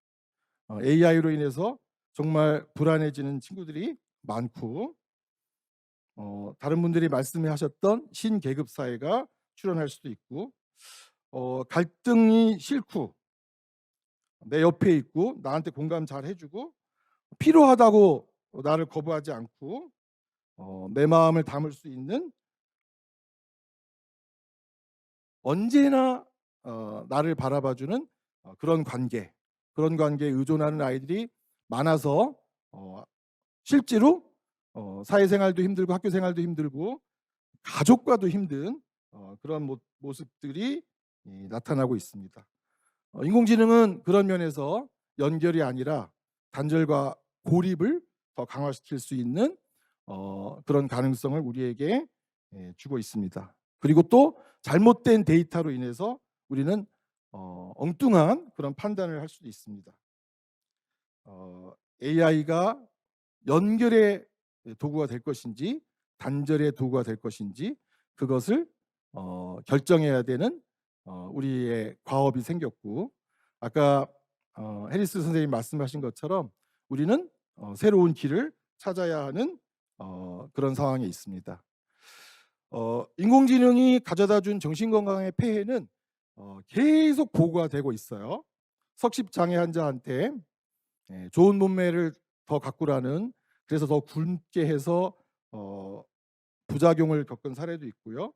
Speaker 4: AI로 인해서 정말 불안해지는 친구들이 많고 다른 분들이 말씀하셨던 신계급 사회가 출현할 수도 있고 갈등이 싫고 내 옆에 있고 나한테 공감 잘 해주고 필요하다고 나를 거부하지 않고 내 마음을 담을 수 있는 언제나 나를 바라봐주는 그런 관계에 의존하는 아이들이 많아서 실제로 사회생활도 힘들고 학교생활도 힘들고 가족과도 힘든 그런 모습들이 나타나고 있습니다. 인공지능은 그런 면에서 연결이 아니라 단절과 고립을 더 강화시킬 수 있는 그런 가능성을 우리에게 주고 있습니다. 그리고 또 잘못된 데이터로 인해서 우리는 엉뚱한 그런 판단을 할 수도 있습니다. AI가 연결의 도구가 될 것인지 단절의 도구가 될 것인지 그것을 결정해야 되는 우리의 과업이 생겼고, 아까 해리스 선생님이 말씀하신 것처럼 우리는 새로운 길을 찾아야 하는 그런 상황에 있습니다. 인공지능이 가져다준 정신건강의 폐해는 계속 보고가 되고 있어요. 석식장애 환자한테 좋은 몸매를 더 가꾸라는, 그래서 더 굶게 해서 부작용을 겪은 사례도 있고요.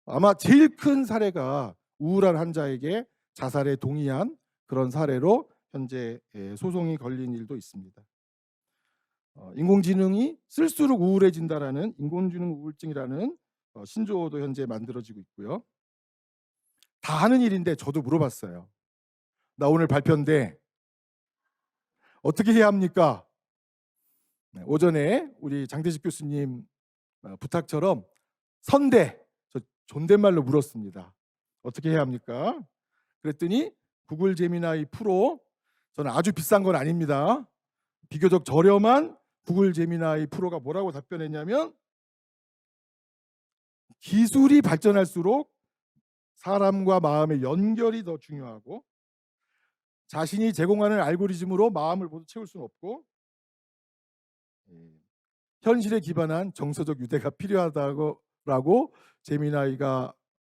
Speaker 4: 아마 제일 큰 사례가 우울한 환자에게 자살에 동의한 그런 사례로 현재 소송이 걸린 일도 있습니다. 인공지능이 쓸수록 우울해진다라는 인공지능 우울증이라는 신조어도 현재 만들어지고 있고요. 다 하는 일인데 저도 물어봤어요. 나 오늘 발표인데 어떻게 해야 합니까? 오전에 우리 장대식 교수님 부탁처럼 선대, 저 존댓말로 물었습니다. 어떻게 해야 합니까? 그랬더니 구글 제미나이 프로, 저는 아주 비싼 건 아닙니다. 비교적 저렴한 구글 제미나이 프로가 뭐라고 답변했냐면, 기술이 발전할수록 사람과 마음의 연결이 더 중요하고 자신이 제공하는 알고리즘으로 마음을 모두 채울 수는 없고 현실에 기반한 정서적 유대가 필요하다고 제미나이가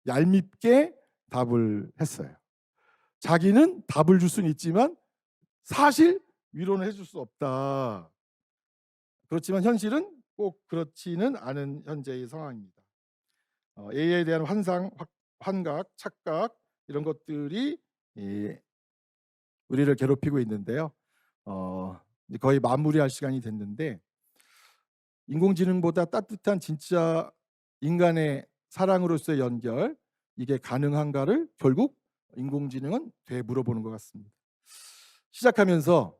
Speaker 4: 얄밉게 답을 했어요. 자기는 답을 줄 수는 있지만 사실 위로는 해줄 수 없다. 그렇지만 현실은 꼭 그렇지는 않은 현재의 상황입니다. AI에 대한 환상, 환각, 착각 이런 것들이 우리를 괴롭히고 있는데요. 이제 거의 마무리할 시간이 됐는데, 인공지능보다 따뜻한 진짜 인간의 사랑으로서의 연결, 이게 가능한가를 결국 인공지능은 되물어보는 것 같습니다. 시작하면서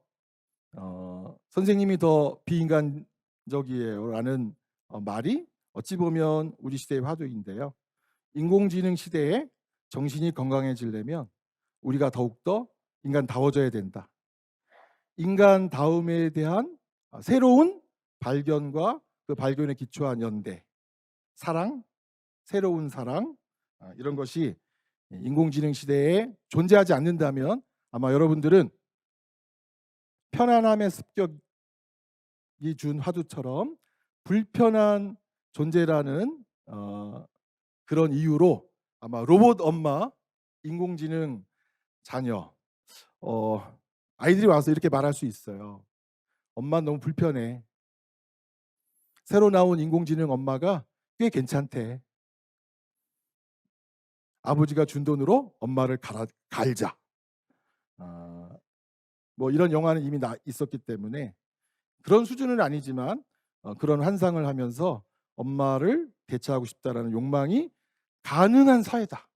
Speaker 4: 선생님이 더 비인간적이에요라는 말이 어찌 보면 우리 시대의 화두인데요. 인공지능 시대에 정신이 건강해지려면 우리가 더욱더 인간다워져야 된다. 인간다움에 대한 새로운 발견과 그 발견에 기초한 연대, 사랑, 새로운 사랑, 이런 것이 인공지능 시대에 존재하지 않는다면 아마 여러분들은 편안함의 습격이 준 화두처럼 불편한 존재라는 그런 이유로 아마 로봇 엄마, 인공지능 자녀, 아이들이 와서 이렇게 말할 수 있어요. 엄마 너무 불편해. 새로 나온 인공지능 엄마가 꽤 괜찮대. 아버지가 준 돈으로 엄마를 갈자. 뭐 이런 영화는 이미 있었기 때문에 그런 수준은 아니지만 그런 환상을 하면서 엄마를 대체하고 싶다라는 욕망이 가능한 사회다.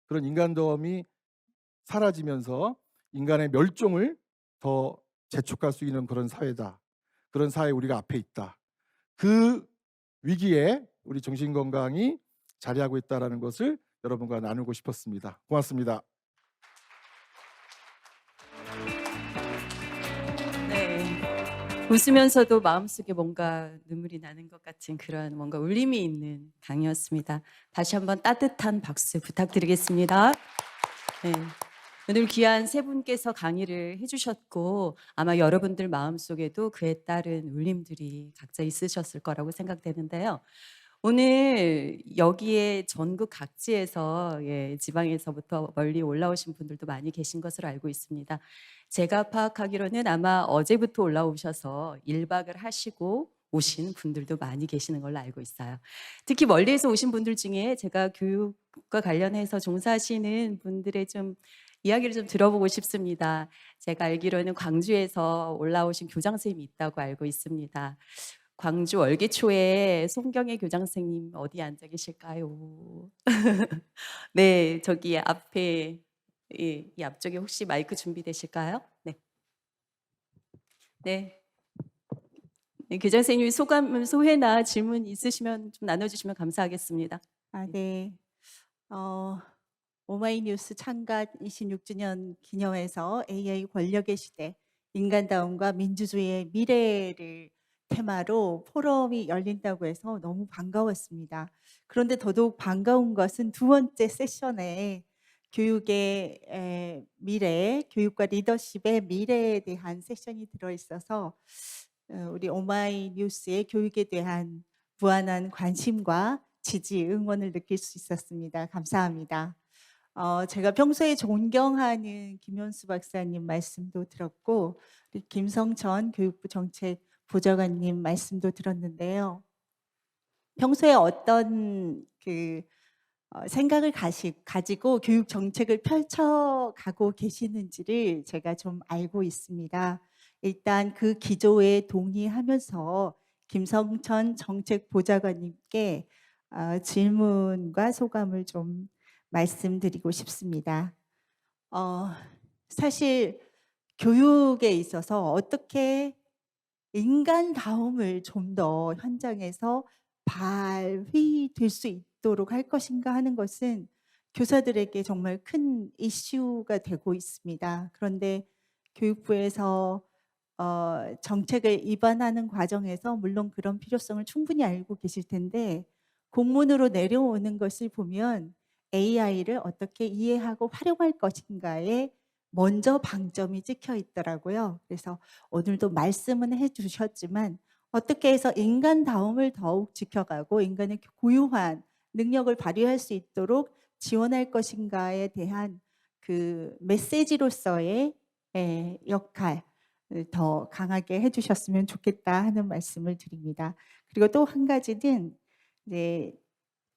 Speaker 4: 그런 인간덤이 사라지면서 인간의 멸종을 더 재촉할 수 있는 그런 사회다. 그런 사회 우리가 앞에 있다. 그 위기에 우리 정신건강이 자리하고 있다는 것을 여러분과 나누고 싶었습니다. 고맙습니다.
Speaker 1: 네. 웃으면서도 마음속에 뭔가 눈물이 나는 것 같은 그런 뭔가 울림이 있는 강의였습니다. 다시 한번 따뜻한 박수 부탁드리겠습니다. 네. 오늘 귀한 세 분께서 강의를 해주셨고 아마 여러분들 마음속에도 그에 따른 울림들이 각자 있으셨을 거라고 생각되는데요. 오늘 여기에 전국 각지에서 지방에서부터 멀리 올라오신 분들도 많이 계신 것으로 알고 있습니다. 제가 파악하기로는 아마 어제부터 올라오셔서 1박을 하시고 오신 분들도 많이 계시는 걸로 알고 있어요. 특히 멀리에서 오신 분들 중에 제가 교육과 관련해서 종사하시는 분들의 좀 이야기를 좀 들어보고 싶습니다. 제가 알기로는 광주에서 올라오신 교장 선생님이 있다고 알고 있습니다. 광주 월계초에 송경애 교장 선생님 어디 앉아 계실까요? 네, 저기 앞에 이 앞쪽에 혹시 마이크 준비되실까요? 네. 네. 네, 교장 선생님 소감, 소회나 질문 있으시면 좀 나눠주시면 감사하겠습니다.
Speaker 5: 네. 오마이뉴스 창간 26주년 기념해서 AI 권력의 시대, 인간다움과 민주주의의 미래를 테마로 포럼이 열린다고 해서 너무 반가웠습니다. 그런데 더더욱 반가운 것은 두 번째 세션에 교육의 미래, 교육과 리더십의 미래에 대한 세션이 들어있어서 우리 오마이뉴스의 교육에 대한 무한한 관심과 지지, 응원을 느낄 수 있었습니다. 감사합니다. 제가 평소에 존경하는 김현수 박사님 말씀도 들었고, 우리 김성천 교육부 정책보좌관님 말씀도 들었는데요. 평소에 어떤 생각을 가지고 교육 정책을 펼쳐가고 계시는지를 제가 좀 알고 있습니다. 일단 그 기조에 동의하면서 김성천 정책보좌관님께 질문과 소감을 좀 말씀드리고 싶습니다. 사실 교육에 있어서 어떻게 인간다움을 좀 더 현장에서 발휘될 수 있도록 할 것인가 하는 것은 교사들에게 정말 큰 이슈가 되고 있습니다. 그런데 교육부에서 정책을 입안하는 과정에서 물론 그런 필요성을 충분히 알고 계실 텐데 공문으로 내려오는 것을 보면 AI를 어떻게 이해하고 활용할 것인가에 먼저 방점이 찍혀 있더라고요. 그래서 오늘도 말씀은 해주셨지만 어떻게 해서 인간다움을 더욱 지켜가고 인간의 고유한 능력을 발휘할 수 있도록 지원할 것인가에 대한 그 메시지로서의 역할을 더 강하게 해주셨으면 좋겠다 하는 말씀을 드립니다. 그리고 또 한 가지는 이제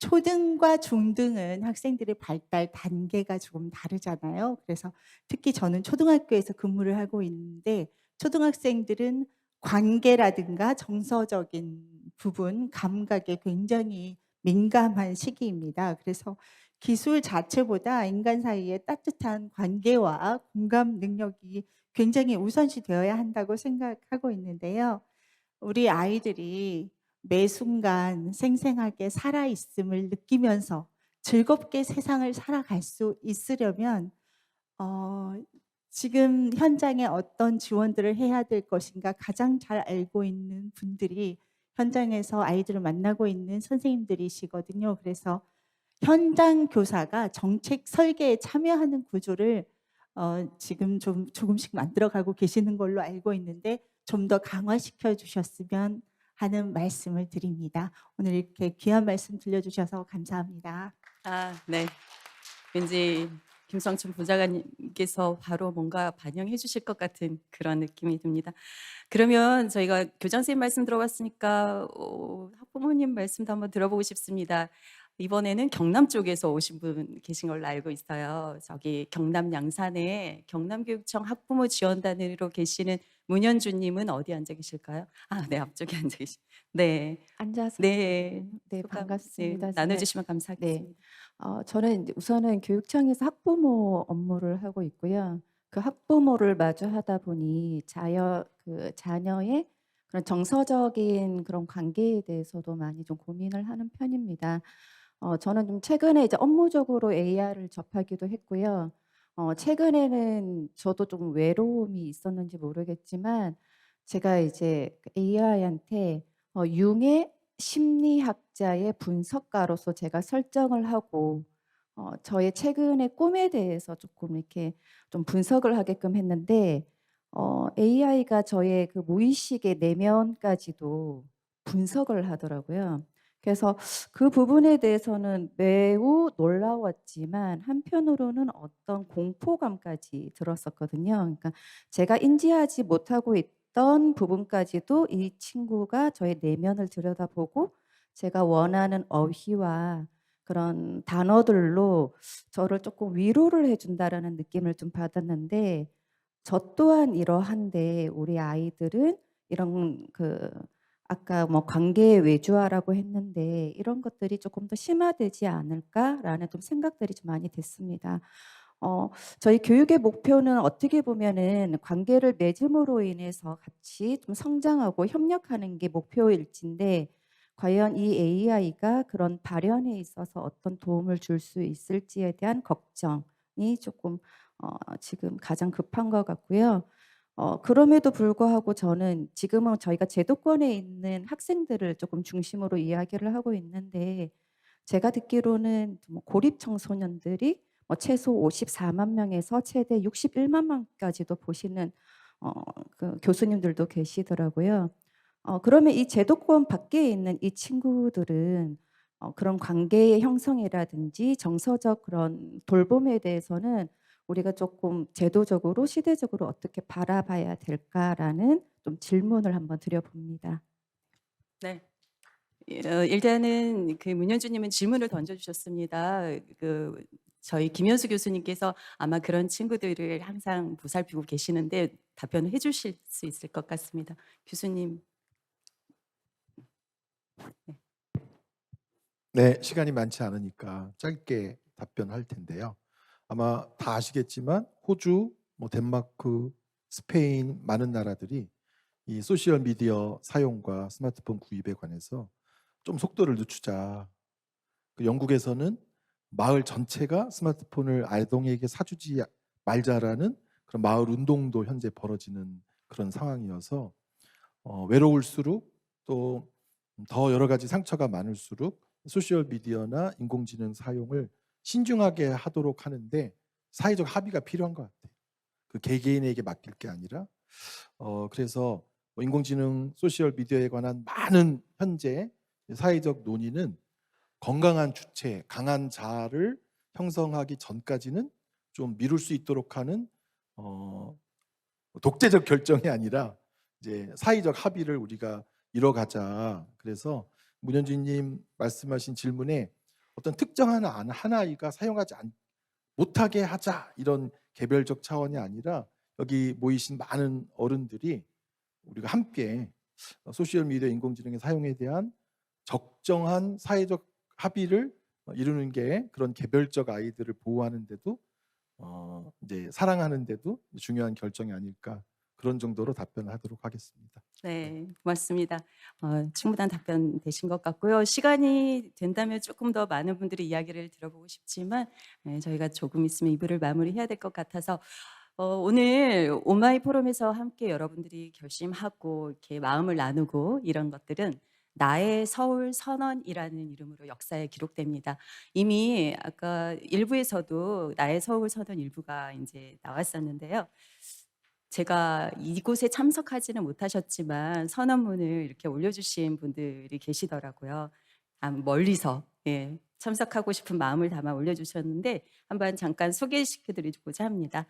Speaker 5: 초등과 중등은 학생들의 발달 단계가 조금 다르잖아요. 그래서 특히 저는 초등학교에서 근무를 하고 있는데 초등학생들은 관계라든가 정서적인 부분, 감각에 굉장히 민감한 시기입니다. 그래서 기술 자체보다 인간 사이의 따뜻한 관계와 공감 능력이 굉장히 우선시 되어야 한다고 생각하고 있는데요. 우리 아이들이 매 순간 생생하게 살아있음을 느끼면서 즐겁게 세상을 살아갈 수 있으려면 지금 현장에 어떤 지원들을 해야 될 것인가 가장 잘 알고 있는 분들이 현장에서 아이들을 만나고 있는 선생님들이시거든요. 그래서 현장 교사가 정책 설계에 참여하는 구조를 지금 좀 조금씩 만들어가고 계시는 걸로 알고 있는데 좀 더 강화시켜 주셨으면 하는 말씀을 드립니다. 오늘 이렇게 귀한 말씀 들려주셔서 감사합니다.
Speaker 1: 네. 왠지 김성춘 보좌관님께서 바로 뭔가 반영해 주실 것 같은 그런 느낌이 듭니다. 그러면 저희가 교장 선생님 말씀 들어봤으니까 학부모님 말씀도 한번 들어보고 싶습니다. 이번에는 경남 쪽에서 오신 분 계신 걸로 알고 있어요. 저기 경남 양산에 경남교육청 학부모 지원단으로 계시는 문현주님은 어디 앉아 계실까요? 네, 앞쪽에 앉아 계시. 네,
Speaker 6: 앉아서
Speaker 1: 네,
Speaker 6: 네,
Speaker 1: 소감,
Speaker 6: 반갑습니다.
Speaker 1: 네,
Speaker 6: 저는
Speaker 1: 나눠주시면 감사하겠습니다.
Speaker 6: 저는 이제 우선은 교육청에서 학부모 업무를 하고 있고요. 그 학부모를 마주하다 보니 자녀의 그런 정서적인 그런 관계에 대해서도 많이 좀 고민을 하는 편입니다. 저는 좀 최근에 이제 업무적으로 AR을 접하기도 했고요. 최근에는 저도 좀 외로움이 있었는지 모르겠지만 제가 이제 AI한테 융의 심리학자의 분석가로서 제가 설정을 하고 저의 최근의 꿈에 대해서 조금 이렇게 좀 분석을 하게끔 했는데 AI가 저의 그 무의식의 내면까지도 분석을 하더라고요. 그래서 그 부분에 대해서는 매우 놀라웠지만 한편으로는 어떤 공포감까지 들었었거든요. 그러니까 제가 인지하지 못하고 있던 부분까지도 이 친구가 저의 내면을 들여다보고 제가 원하는 어휘와 그런 단어들로 저를 조금 위로를 해준다라는 느낌을 좀 받았는데 저 또한 이러한데 우리 아이들은 이런 아까 뭐 관계의 외주화라고 했는데 이런 것들이 조금 더 심화되지 않을까라는 좀 생각들이 좀 많이 됐습니다. 저희 교육의 목표는 어떻게 보면은 관계를 맺음으로 인해서 같이 좀 성장하고 협력하는 게 목표일진데 과연 이 AI가 그런 발현에 있어서 어떤 도움을 줄 수 있을지에 대한 걱정이 조금 지금 가장 급한 것 같고요. 그럼에도 불구하고 저는 지금은 저희가 제도권에 있는 학생들을 조금 중심으로 이야기를 하고 있는데 제가 듣기로는 뭐 고립 청소년들이 최소 54만 명에서 최대 61만 명까지도 보시는 교수님들도 계시더라고요. 그러면 이 제도권 밖에 있는 이 친구들은 그런 관계의 형성이라든지 정서적 그런 돌봄에 대해서는 우리가 조금 제도적으로 시대적으로 어떻게 바라봐야 될까라는 좀 질문을 한번 드려봅니다.
Speaker 1: 네. 일단은 문현주님은 질문을 던져주셨습니다. 저희 김현수 교수님께서 아마 그런 친구들을 항상 보살피고 계시는데 답변을 해주실 수 있을 것 같습니다. 교수님.
Speaker 4: 네, 시간이 많지 않으니까 짧게 답변할 텐데요. 아마 다 아시겠지만 호주, 뭐 덴마크, 스페인 많은 나라들이 이 소셜 미디어 사용과 스마트폰 구입에 관해서 좀 속도를 늦추자. 영국에서는 마을 전체가 스마트폰을 아동에게 사주지 말자라는 그런 마을 운동도 현재 벌어지는 그런 상황이어서 외로울수록 또 더 여러 가지 상처가 많을수록 소셜 미디어나 인공지능 사용을 신중하게 하도록 하는데 사회적 합의가 필요한 것 같아요. 그 개개인에게 맡길 게 아니라 그래서 뭐 인공지능 소셜 미디어에 관한 많은 현재 사회적 논의는 건강한 주체, 강한 자아를 형성하기 전까지는 좀 미룰 수 있도록 하는 독재적 결정이 아니라 이제 사회적 합의를 우리가 이뤄가자. 그래서 문현주님 말씀하신 질문에 어떤 특정한 한 아이가 사용하지 못하게 하자 이런 개별적 차원이 아니라 여기 모이신 많은 어른들이 우리가 함께 소셜미디어 인공지능의 사용에 대한 적정한 사회적 합의를 이루는 게 그런 개별적 아이들을 보호하는데도 이제 사랑하는데도 중요한 결정이 아닐까 그런 정도로 답변하도록 하겠습니다.
Speaker 1: 네, 고맙습니다. 충분한 답변 되신 것 같고요. 시간이 된다면 조금 더 많은 분들의 이야기를 들어보고 싶지만 저희가 조금 있으면 2부를 마무리해야 될 것 같아서 오늘 오마이 포럼에서 함께 여러분들이 결심하고 이렇게 마음을 나누고 이런 것들은 나의 서울 선언이라는 이름으로 역사에 기록됩니다. 이미 아까 일부에서도 나의 서울 선언 일부가 이제 나왔었는데요. 제가 이곳에 참석하지는 못하셨지만 선언문을 이렇게 올려주신 분들이 계시더라고요. 멀리서 참석하고 싶은 마음을 담아 올려주셨는데 한번 잠깐 소개시켜드리고자 합니다.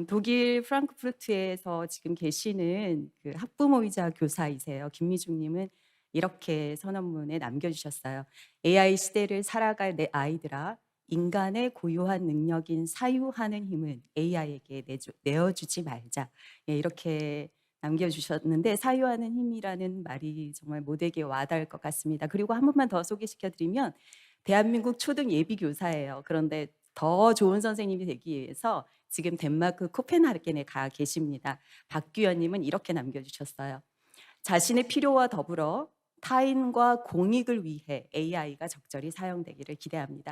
Speaker 1: 독일 프랑크푸르트에서 지금 계시는 그 학부모이자 교사이세요. 김미중님은 이렇게 선언문에 남겨주셨어요. AI 시대를 살아갈 내 아이들아, 인간의 고유한 능력인 사유하는 힘은 AI에게 내어주지 말자. 이렇게 남겨주셨는데 사유하는 힘이라는 말이 정말 모두에게 와닿을 것 같습니다. 그리고 한 번만 더 소개시켜드리면 대한민국 초등 예비교사예요. 그런데 더 좋은 선생님이 되기 위해서 지금 덴마크 코펜하겐에 가 계십니다. 박규현님은 이렇게 남겨주셨어요. 자신의 필요와 더불어 타인과 공익을 위해 AI가 적절히 사용되기를 기대합니다.